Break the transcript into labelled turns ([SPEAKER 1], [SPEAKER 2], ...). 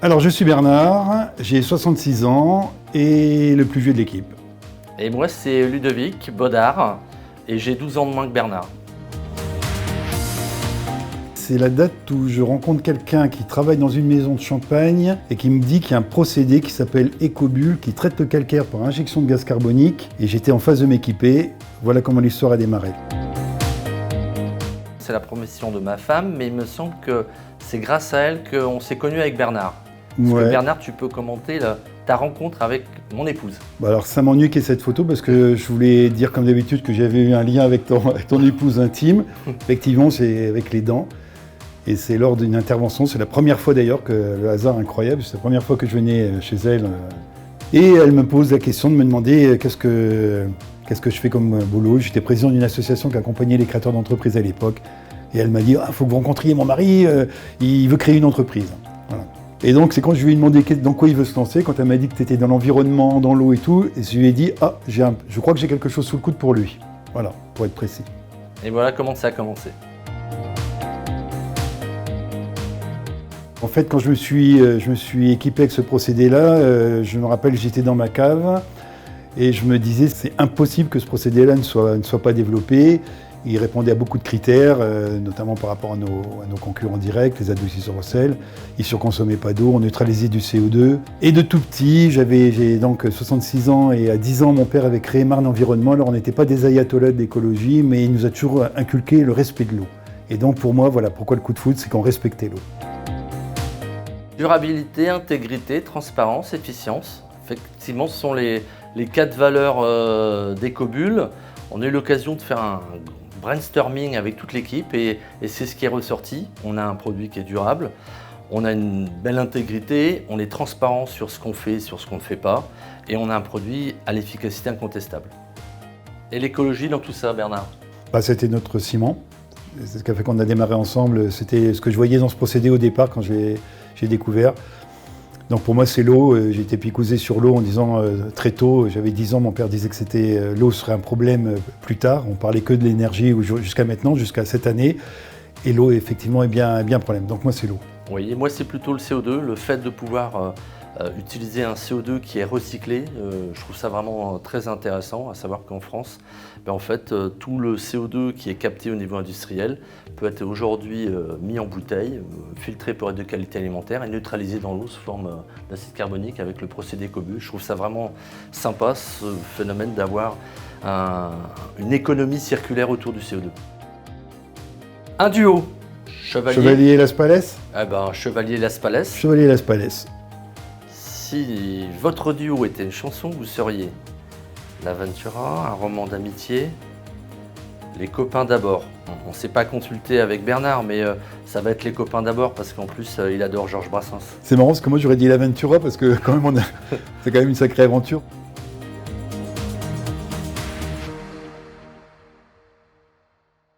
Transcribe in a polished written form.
[SPEAKER 1] Alors, je suis Bernard, j'ai 66 ans et le plus vieux de l'équipe.
[SPEAKER 2] Et moi, c'est Ludovic Bodard et j'ai 12 ans de moins que Bernard.
[SPEAKER 1] C'est la date où je rencontre quelqu'un qui travaille dans une maison de champagne et qui me dit qu'il y a un procédé qui s'appelle Ecobull qui traite le calcaire par injection de gaz carbonique et j'étais en phase de m'équiper. Voilà comment l'histoire a démarré.
[SPEAKER 2] C'est la promotion de ma femme, mais il me semble que c'est grâce à elle qu'on s'est connus avec Bernard. Parce que Bernard, tu peux commenter ta rencontre avec mon épouse.
[SPEAKER 1] Alors ça m'ennuie qu'il y ait cette photo parce que je voulais dire comme d'habitude que j'avais eu un lien avec ton épouse intime. Effectivement, c'est avec les dents. Et c'est lors d'une intervention, c'est la première fois d'ailleurs que le hasard incroyable, c'est la première fois que je venais chez elle. Et elle me pose la question de me demander qu'est-ce que je fais comme boulot. J'étais président d'une association qui accompagnait les créateurs d'entreprises à l'époque. Et elle m'a dit « faut que vous rencontriez mon mari, il veut créer une entreprise. » Voilà. Et donc c'est quand je lui ai demandé dans quoi il veut se lancer, quand elle m'a dit que tu étais dans l'environnement, dans l'eau et tout, et je lui ai dit « je crois que j'ai quelque chose sous le coude pour lui. » Voilà, pour être précis.
[SPEAKER 2] Et voilà comment ça a commencé.
[SPEAKER 1] En fait, quand je me suis équipé avec ce procédé-là, je me rappelle, j'étais dans ma cave et je me disais c'est impossible que ce procédé-là ne soit pas développé. Il répondait à beaucoup de critères, notamment par rapport à nos concurrents directs, les adoucisseurs au sel. Il ne surconsommait pas d'eau, on neutralisait du CO2. Et de tout petit, j'ai donc 66 ans et à 10 ans, mon père avait créé Marne Environnement. Alors on n'était pas des ayatollahs d'écologie, mais il nous a toujours inculqué le respect de l'eau. Et donc pour moi, voilà pourquoi le coup de foudre, c'est qu'on respectait l'eau.
[SPEAKER 2] Durabilité, intégrité, transparence, efficience. Effectivement, ce sont les 4 valeurs d'Ecobull. On a eu l'occasion de faire un brainstorming avec toute l'équipe et c'est ce qui est ressorti. On a un produit qui est durable, on a une belle intégrité, on est transparent sur ce qu'on fait et sur ce qu'on ne fait pas et on a un produit à l'efficacité incontestable. Et l'écologie dans tout ça, Bernard?
[SPEAKER 1] C'était notre ciment. C'est ce qui a fait qu'on a démarré ensemble. C'était ce que je voyais dans ce procédé au départ quand j'ai découvert. Donc pour moi c'est l'eau, j'ai été picousé sur l'eau en disant très tôt, j'avais 10 ans, mon père disait que l'eau serait un problème plus tard, on parlait que de l'énergie jusqu'à maintenant, jusqu'à cette année, et l'eau effectivement est bien un problème, donc moi c'est l'eau.
[SPEAKER 2] Oui, et moi c'est plutôt le CO2, le fait de pouvoir utiliser un CO2 qui est recyclé, je trouve ça vraiment très intéressant, à savoir qu'en France, en fait, tout le CO2 qui est capté au niveau industriel peut être aujourd'hui mis en bouteille, filtré pour être de qualité alimentaire et neutralisé dans l'eau sous forme d'acide carbonique avec le procédé Ecobull. Je trouve ça vraiment sympa ce phénomène d'avoir une économie circulaire autour du CO2. Un duo.
[SPEAKER 1] Chevalier Las Palais.
[SPEAKER 2] Chevalier Las Palais.
[SPEAKER 1] Chevalier Las Palais.
[SPEAKER 2] Si votre duo était une chanson, vous seriez L'Aventura, un roman d'amitié, Les copains d'abord. On ne s'est pas consulté avec Bernard, mais ça va être Les copains d'abord parce qu'en plus, il adore Georges Brassens.
[SPEAKER 1] C'est marrant parce que moi j'aurais dit L'Aventura parce que quand même c'est quand même une sacrée aventure.